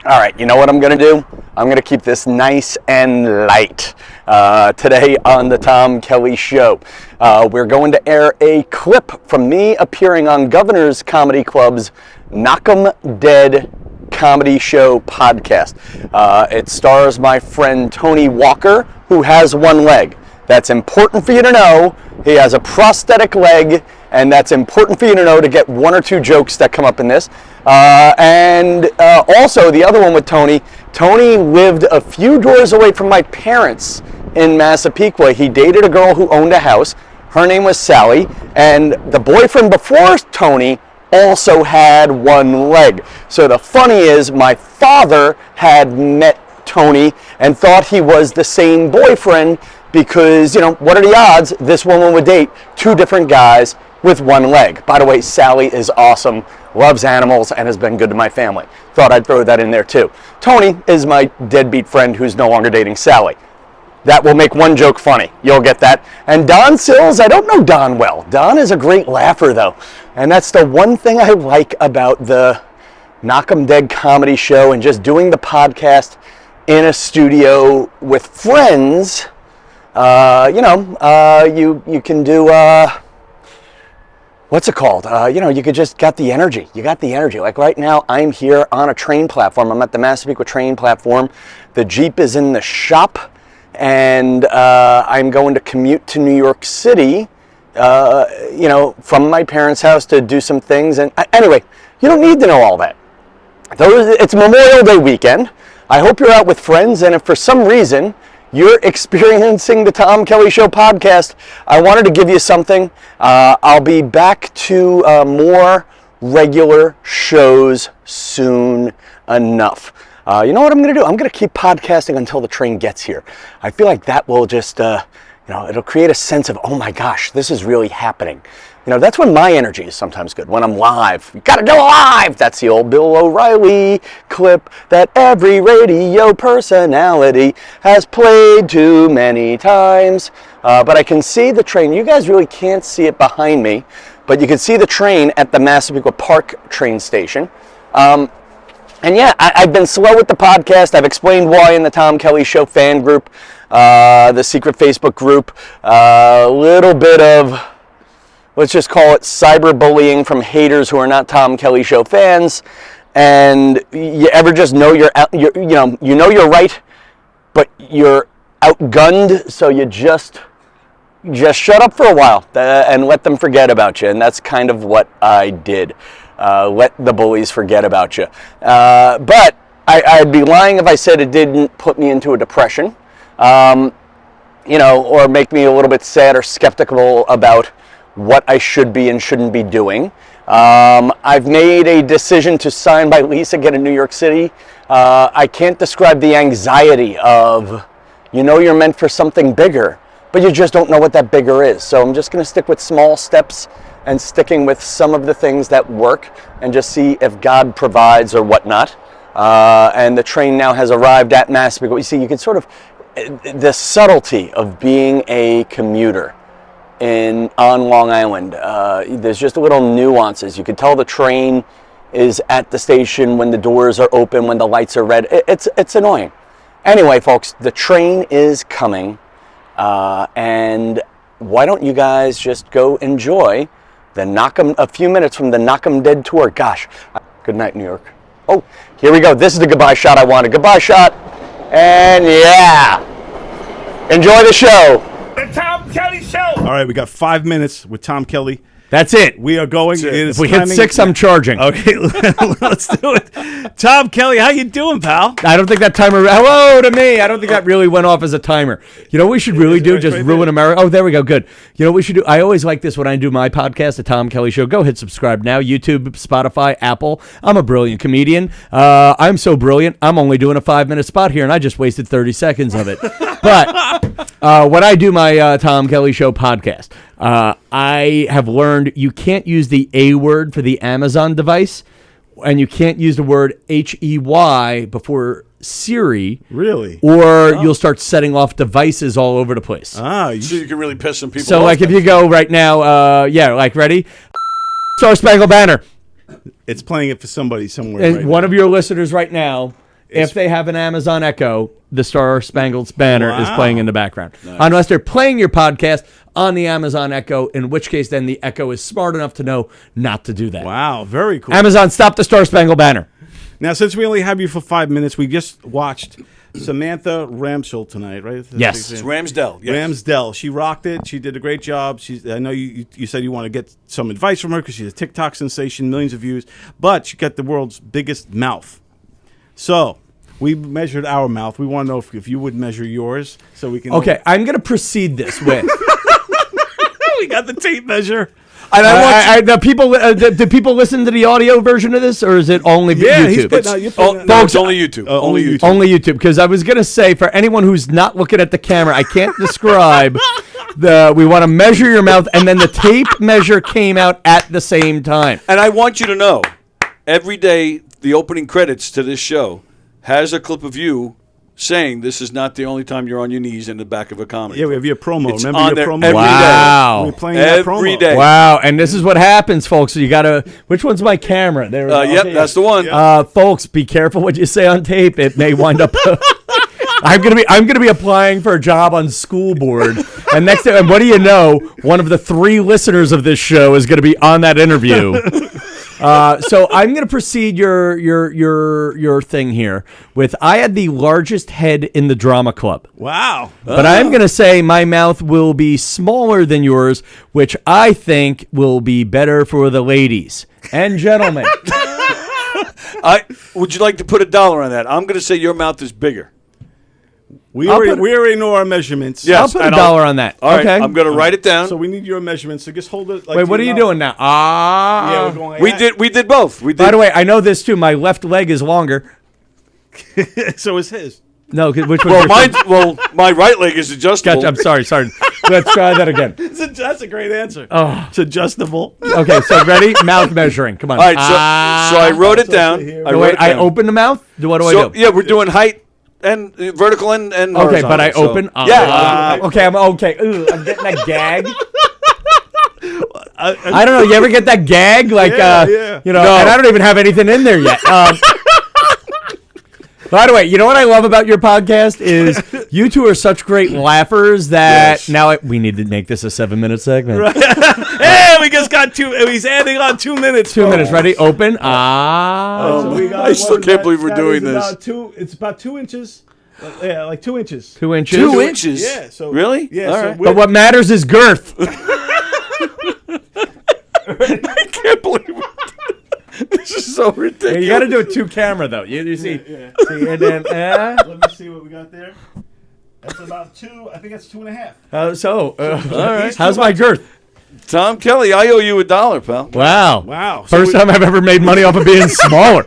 All right, you know what I'm going to do? I'm going to keep this nice and light. Today on the Tom Kelly Show, we're going to air a clip from me appearing on Governor's Comedy Club's Knock 'em Dead Comedy Show podcast. It stars my friend Tony Walker, who has one leg. That's important for you to know. He has a prosthetic leg, and that's important for you to know to get one or two jokes that come up in this. Also, the other one with Tony lived a few doors away from my parents in Massapequa. He dated a girl who owned a house. Her name was Sally, and the boyfriend before Tony also had one leg. So the funny is, my father had met Tony and thought he was the same boyfriend because, you know, what are the odds this woman would date two different guys with one leg? By the way, Sally is awesome, loves animals, and has been good to my family. Thought I'd throw that in there too. Tony is my deadbeat friend who's no longer dating Sally. That will make one joke funny. You'll get that. And Don Sills, I don't know Don well. Don is a great laugher though. And that's the one thing I like about the Knock 'em Dead comedy show and just doing the podcast in a studio with friends. You can do, what's it called? You could just get the energy. You got the energy. Like right now, I'm here on a train platform. I'm at the Massapequa train platform. The Jeep is in the shop, and I'm going to commute to New York City, from my parents' house to do some things. And anyway, you don't need to know all that. It's Memorial Day weekend. I hope you're out with friends, and if for some reason you're experiencing the Tom Kelly Show podcast, I wanted to give you something. I'll be back to more regular shows soon enough. You know what I'm going to do? I'm going to keep podcasting until the train gets here. I feel like that will just, it'll create a sense of, oh my gosh, this is really happening. You know, that's when my energy is sometimes good, when I'm live. You gotta go live! That's the old Bill O'Reilly clip that every radio personality has played too many times. But I can see the train. You guys really can't see it behind me, but you can see the train at the Massapequa Park train station. And yeah, I've been slow with the podcast. I've explained why in the Tom Kelly Show fan group, the secret Facebook group, a little bit of, let's just call it cyberbullying from haters who are not Tom Kelly Show fans. And you ever just know you're right, but you're outgunned, so you just shut up for a while and let them forget about you. And that's kind of what I did. Let the bullies forget about you. But I'd be lying if I said it didn't put me into a depression, or make me a little bit sad or skeptical about what I should be and shouldn't be doing. I've made a decision to sign by lease and get in New York City. I can't describe the anxiety of, you're meant for something bigger, but you just don't know what that bigger is. So I'm just going to stick with small steps and sticking with some of the things that work and just see if God provides or whatnot. And the train now has arrived at Massapequa. You see, you can sort of, the subtlety of being a commuter on Long Island. There's just little nuances. You can tell the train is at the station when the doors are open, when the lights are red. It's annoying. Anyway, folks, the train is coming. And why don't you guys just go enjoy a few minutes from the Knock 'em Dead tour. Gosh, good night, New York. Oh, here we go. This is the goodbye shot I wanted. Goodbye shot. And yeah, enjoy the show. The Tom Kelly Show. All right, we got 5 minutes with Tom Kelly. That's it. We are going. If we hit 6, I'm charging. Okay, let's do it. Tom Kelly, how you doing, pal? I don't think that timer. Hello to me. I don't think that really went off as a timer. You know what we should really do? Just ruin America. Oh, there we go. Good. You know what we should do? I always like this when I do my podcast, the Tom Kelly Show. Go hit subscribe now. YouTube, Spotify, Apple. I'm a brilliant comedian. I'm so brilliant. I'm only doing a 5-minute spot here, and I just wasted 30 seconds of it. But when I do my Tom Kelly Show podcast, I have learned you can't use the A word for the Amazon device, and you can't use the word HEY before Siri. Really? Or you'll start setting off devices all over the place. So you can really piss some people off. So, like, if you go right now, ready? Star Spangled Banner. It's playing it for somebody somewhere. And one of your listeners right now If they have an Amazon Echo, the Star Spangled Banner is playing in the background. Nice. Unless they're playing your podcast on the Amazon Echo, in which case then the Echo is smart enough to know not to do that. Wow, very cool. Amazon, stop the Star Spangled Banner. Now, since we only have you for 5 minutes, we just watched Samantha Ramsdell tonight, right? Yes. It's Ramsdell. Yes. Ramsdell. She rocked it. She did a great job. I know you said you want to get some advice from her because she's a TikTok sensation, millions of views, but she got the world's biggest mouth. So we measured our mouth. We want to know if you would measure yours so we can. Okay, I'm going to precede this with. We got the tape measure. And do people listen to the audio version of this, or is it only YouTube? Folks, only YouTube. Only YouTube. Only YouTube, because I was going to say, for anyone who's not looking at the camera, I can't describe we want to measure your mouth, and then the tape measure came out at the same time. And I want you to know, every day, the opening credits to this show has a clip of you saying this is not the only time you're on your knees in the back of a comedy. Yeah, we have your promo. It's Remember on your there promo? every Wow. We're playing that promo. Every day. Wow, and this is what happens, folks. So you got to, which one's my camera? There. Yep, that's the one. Folks, be careful what you say on tape. It may wind up. I'm gonna be applying for a job on school board, and next time, and what do you know? One of the 3 listeners of this show is gonna be on that interview. So I'm gonna precede your thing here with I had the largest head in the drama club. Wow. But I'm going to say my mouth will be smaller than yours, which I think will be better for the ladies and gentlemen. Would you like to put $1 on that? I'm going to say your mouth is bigger. We already know our measurements. Yes, I'll put $1 on that. All right, okay. I'm going to write it down. So we need your measurements. So just hold it. Like Wait, what are you doing now? Yeah, we're going like that. We did both. We did. By the way, I know this too. My left leg is longer. So is his. No, which one? My right leg is adjustable. Gotcha, I'm sorry. Let's try that again. That's a great answer. Oh. It's adjustable. Okay, so ready? Mouth measuring. Come on. All right, so I wrote it down. I open the mouth? What do I do? Yeah, we're doing height and vertical and horizontal. Okay, but I open. Yeah. Okay, I'm okay. Ooh, I'm getting that gag. I don't know. You ever get that gag? Like, yeah. you know, and I don't even have anything in there yet. By the way, you know what I love about your podcast is you two are such great laughers that now we need to make this a 7-minute segment. Right. Hey, we just got 2. He's adding on 2 minutes. 2 minutes. Ready? Open. So we got, I still can't believe we're doing this. It's about 2 inches. Yeah, like 2 inches. 2 inches. 2 inches? Yeah. So really? Yeah. All So right. But what matters is girth. I can't believe it. This is so ridiculous. You got to do it 2 camera though. You see, Yeah. see, and then Let me see what we got there. That's about 2. I think that's 2.5. all right. How's my girth? Tom Kelly, I owe you $1, pal. Wow. So First time I've ever made money off of being smaller.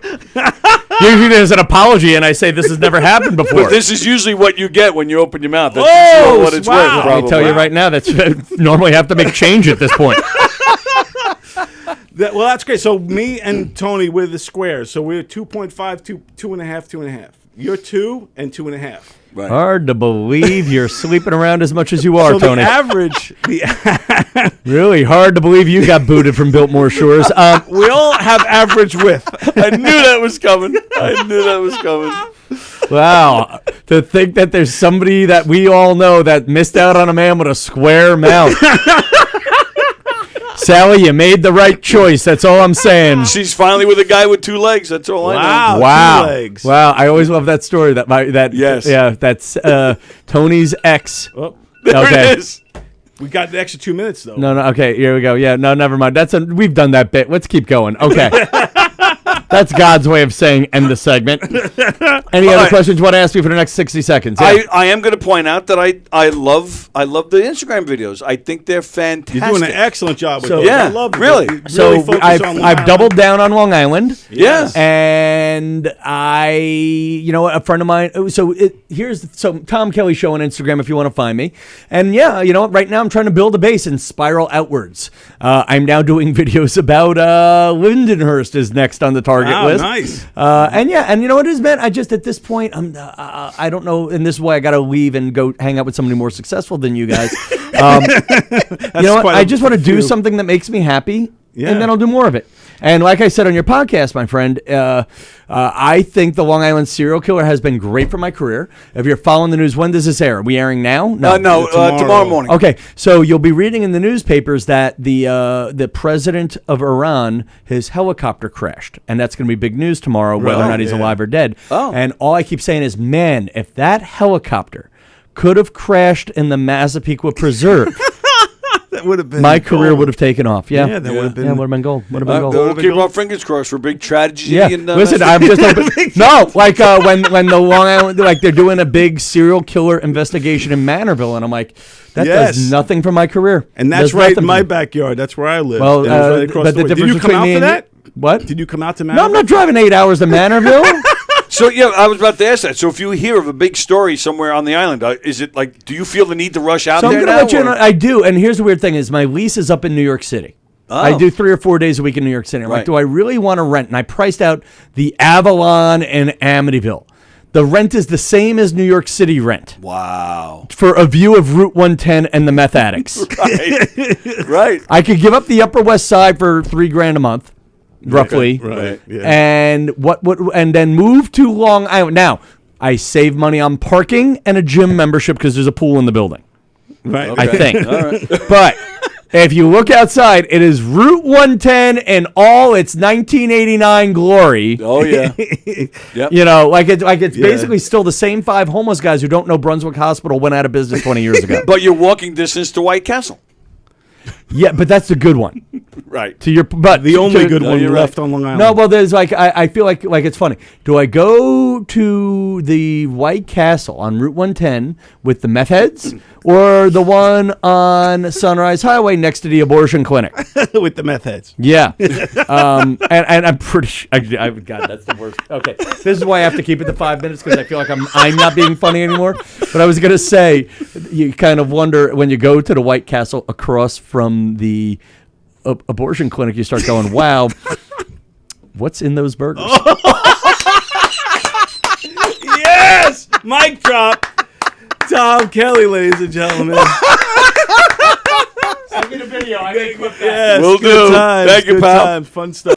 Usually there's an apology and I say this has never happened before. But this is usually what you get when you open your mouth. That's Whoa, what it's wow. worth, probably. I tell you right now, that's normally have to make change at this point. Well, that's great. So me and Tony, we're the squares. So we're 2.5, 2.5, 2.5. You're 2 and 2.5. Right. Hard to believe you're sleeping around as much as you are, So Tony. the average, Really hard to believe you got booted from Biltmore Shores. we all have average width. I knew that was coming. Wow. To think that there's somebody that we all know that missed out on a man with a square mouth. Sally, you made the right choice. That's all I'm saying. She's finally with a guy with 2 legs. That's all I know. Wow. 2 legs. Wow. I always love that story. Yes. Yeah, that's Tony's ex. Oh, There Okay. it is. we got the extra 2 minutes though. No, okay, here we go. Yeah, no, never mind. We've done that bit. Let's keep going. Okay. That's God's way of saying end the segment. Any other right. questions you want to ask me for the next 60 seconds? Yeah. I am going to point out that I love the Instagram videos. I think they're fantastic. You're doing an excellent job with So- those. Yeah, I love it. really. You So focus I've on Long I've doubled Island. down on Long Island. Yeah. And a friend of mine. So Tom Kelly Show on Instagram if you want to find me. And yeah, you know what? Right now I'm trying to build a base and spiral outwards. I'm now doing videos about Lindenhurst is next on the target Wow, list. nice. And you know what it is, man? I just at this point I don't know. In this way, I got to leave and go hang out with somebody more successful than you guys. You know what? quite I a just want to do few. something that makes me happy, Yeah. and then I'll do more of it. And like I said on your podcast, my friend, I think the Long Island serial killer has been great for my career. If you're following the news, when does this air? Are we airing now? No, tomorrow morning. Okay, so you'll be reading in the newspapers that the president of Iran, his helicopter crashed, and that's going to be big news tomorrow, whether or not he's alive or dead. Oh. And all I keep saying is, man, if that helicopter could have crashed in the Massapequa Preserve, That would have been my career gold. would have taken off. Yeah, that would have been. Yeah, would have been gold. Would have been gold. We'll keep our fingers crossed for big tragedy. Yeah, And, listen, I'm just hoping. No, like when the Long Island, like they're doing a big serial killer investigation in Manorville, and I'm like, that does nothing for my career. And that's Does right nothing in my for me. backyard. That's where I live. Well, And it was right across but the way. Did difference you come between out me for and that? What? Did you come out to Manorville? No, I'm not driving 8 hours to Manorville. So, yeah, I was about to ask that. So if you hear of a big story somewhere on the island, is it like, do you feel the need to rush out So I'm there gonna now? let you know. I do, and here's the weird thing: is my lease is up in New York City. I do 3 or 4 days a week in New York City. I'm like, Right. do I really want to rent? And I priced out the Avalon and Amityville. The rent is the same as New York City rent Wow. for a view of Route 110 and the meth addicts. Right. Right. I could give up the Upper West Side for $3,000 a month, roughly, Right. Yeah. and and then move to Long Island. Now I save money on parking and a gym membership because there's a pool in the building. Right. I think. All right. But if you look outside, it is Route 110 and all its 1989 glory. Oh, yeah. Yep. You know, like it's basically still the same 5 homeless guys who don't know Brunswick Hospital went out of business 20 years ago. But you're walking distance to White Castle. Yeah, but that's the good one. Right. To your, but The only good one you're left right. on Long Island. No, well, there's like I feel like it's funny. Do I go to the White Castle on Route 110 with the meth heads, or the one on Sunrise Highway next to the abortion clinic? with the meth heads. Yeah, and I'm pretty sure. God, that's the worst. Okay, this is why I have to keep it to 5 minutes because I feel like I'm not being funny anymore. But I was gonna say, you kind of wonder when you go to the White Castle across from the abortion clinic, you start going, wow, what's in those burgers? Yes! Mic drop. Tom Kelly, ladies and gentlemen. Send me the video. I can clip that. Yes, Will good do. times, Thank you, good pal. times, fun stuff.